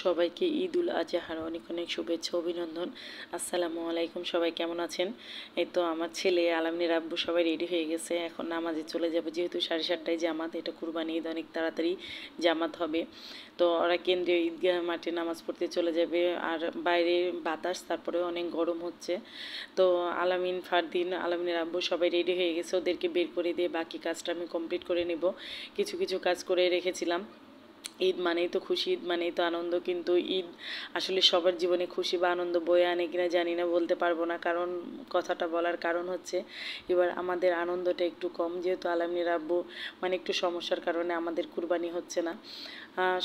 সবাইকে ঈদুল আজহার অনেক অনেক শুভেচ্ছা অভিনন্দন। আসসালামু আলাইকুম, সবাই কেমন আছেন? এই তো আমার ছেলে আলামিনের আব্বু সবাই রেডি হয়ে গেছে, এখন নামাজে চলে যাবে। যেহেতু 7:30টায় জামাত, এটা কুরবানি ঈদ, অনেক তাড়াতাড়ি জামাত হবে। তো ওরা কেন্দ্রীয় ঈদগাহ মাঠে নামাজ পড়তে চলে যাবে। আর বাইরে বাতাস, তারপরে অনেক গরম হচ্ছে। তো আলামিন, ফারদিন, আলামিনের আব্বু সবাই রেডি হয়ে গেছে, ওদেরকে বের করে দিয়ে বাকি কাজটা আমি কমপ্লিট করে নেব। কিছু কিছু কাজ করে রেখেছিলাম। ঈদ মানেই তো খুশি, ঈদ মানেই তো আনন্দ, কিন্তু ঈদ আসলে সবার জীবনে খুশি বা আনন্দ বয়ে আনে কিনা জানি না, বলতে পারবো না। কারণ কথাটা বলার কারণ হচ্ছে এবার আমাদের আনন্দটা একটু কম, যেহেতু আলামিনের আব্বু মানে একটু সমস্যার কারণে আমাদের কুরবানি হচ্ছে না।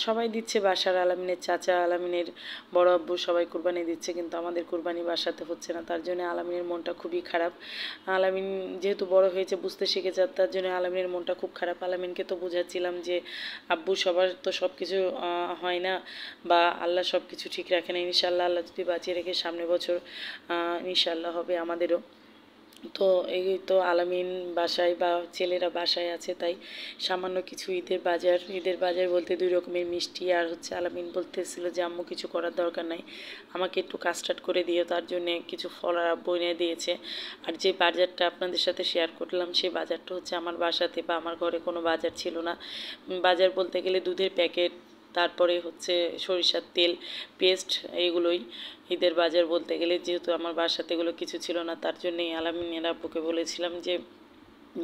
সবাই দিচ্ছে, বাসার আলামিনের চাচা, আলামিনের বড় আব্বু সবাই কুরবানি দিচ্ছে, কিন্তু আমাদের কুরবানি বাসাতে হচ্ছে না। তার জন্য আলামিনের মনটা খুবই খারাপ। আলামিন যেহেতু বড় হয়েছে, বুঝতে শিখেছে, তার জন্য আলামিনের মনটা খুব খারাপ। আলামিনকে তো বোঝাচ্ছিলাম যে আব্বু, সবার তো সব কিছু হয় না, বা আল্লাহ সব কিছু ঠিক রাখে না। ইনশাল্লাহ আল্লাহ যদি বাঁচিয়ে রেখে সামনের বছর ইনশাল্লাহ হবে আমাদেরও। তো এই তো আলামিন বাসায় বা ছেলেরা বাসায় আছে, তাই সামান্য কিছু ঈদের বাজার বলতে 2 রকমের মিষ্টি, আর হচ্ছে আলামিন বলতেছিল যে আম্মু কিছু করার দরকার নাই, আমাকে একটু কাস্টার্ড করে দিও। তার জন্যে কিছু ফল আর আব্বু এনে দিয়েছে। আর যে বাজারটা আপনাদের সাথে শেয়ার করলাম, সেই বাজারটা হচ্ছে আমার বাসাতে বা আমার ঘরে কোনো বাজার ছিল না। বাজার বলতে গেলে দুধের প্যাকেট, তারপরে হচ্ছে সরিষার তেল, পেস্ট, এইগুলোই ঈদের বাজার বলতে গেলে। যেহেতু আমার বাসাতে এগুলো কিছু ছিল না, তার জন্যই আলামিনের আব্বুকে বলেছিলাম যে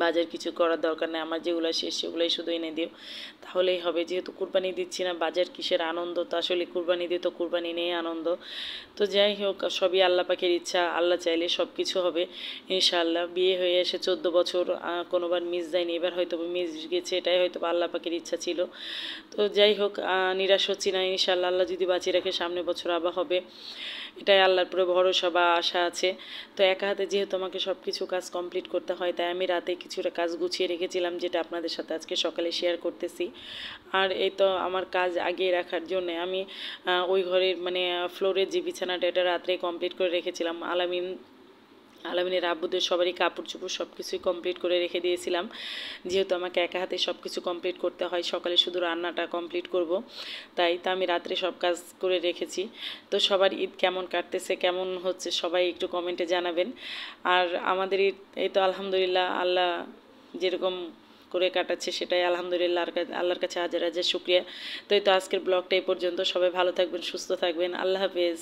বাজার কিছু করার দরকার নেই, আমার যেগুলো শেষ সেগুলোই শুধু এনে দিও, তাহলেই হবে। যেহেতু কুরবানি দিচ্ছি না, বাজার কিসের আনন্দ, তো আসলে কুরবানি দিয়ে তো কুরবানি নিয়ে আনন্দ। তো যাই হোক, সবই আল্লাহ পাকের ইচ্ছা, আল্লাহ চাইলে সব কিছু হবে ইনশাআল্লাহ। বিয়ে হয়ে এসে 14 বছর কোনোবার মিস যায়নি, এবার হয়তো মিস গেছে, এটাই হয়তো আল্লাহ পাকের ইচ্ছা ছিল। তো যাই হোক, নিরাশ হচ্ছি না, ইনশাআল্লাহ আল্লাহ যদি বাঁচিয়ে রাখে সামনের বছর আবার হবে, এটাই আল্লাহর পুরো ভরসা বা আশা আছে। তো একা হাতে যেহেতু আমাকে সব কিছু কাজ কমপ্লিট করতে হয়, তাই আমি রাতে কিছুটা কাজ গুছিয়ে রেখেছিলাম, যেটা আপনাদের সাথে আজকে সকালে শেয়ার করতেছি। আর এই তো আমার কাজ আগিয়ে রাখার জন্য আমি ওই ঘরের মানে ফ্লোরের যে বিছানাটা, এটা রাত্রে কমপ্লিট করে রেখেছিলাম। আলামিনের আব্বুদের সবারই কাপড় চোপড় সব কিছুই কমপ্লিট করে রেখে দিয়েছিলাম, যেহেতু আমাকে একা হাতে সব কিছু কমপ্লিট করতে হয়, সকালে শুধু রান্নাটা কমপ্লিট করব, তাই তো আমি রাত্রে সব কাজ করে রেখেছি। তো সবার ঈদ কেমন কাটতেছে, কেমন হচ্ছে, সবাই একটু কমেন্টে জানাবেন। আর আমাদের ঈদ এই তো আলহামদুলিল্লাহ, আল্লাহ যেরকম করে কাটাচ্ছে সেটাই আলহামদুলিল্লাহ, আল্লাহর কাছে হাজার হাজার শুকরিয়া। তো এই তো আজকের ব্লগটা এই পর্যন্ত। সবাই ভালো থাকবেন, সুস্থ থাকবেন, আল্লাহ হাফেজ।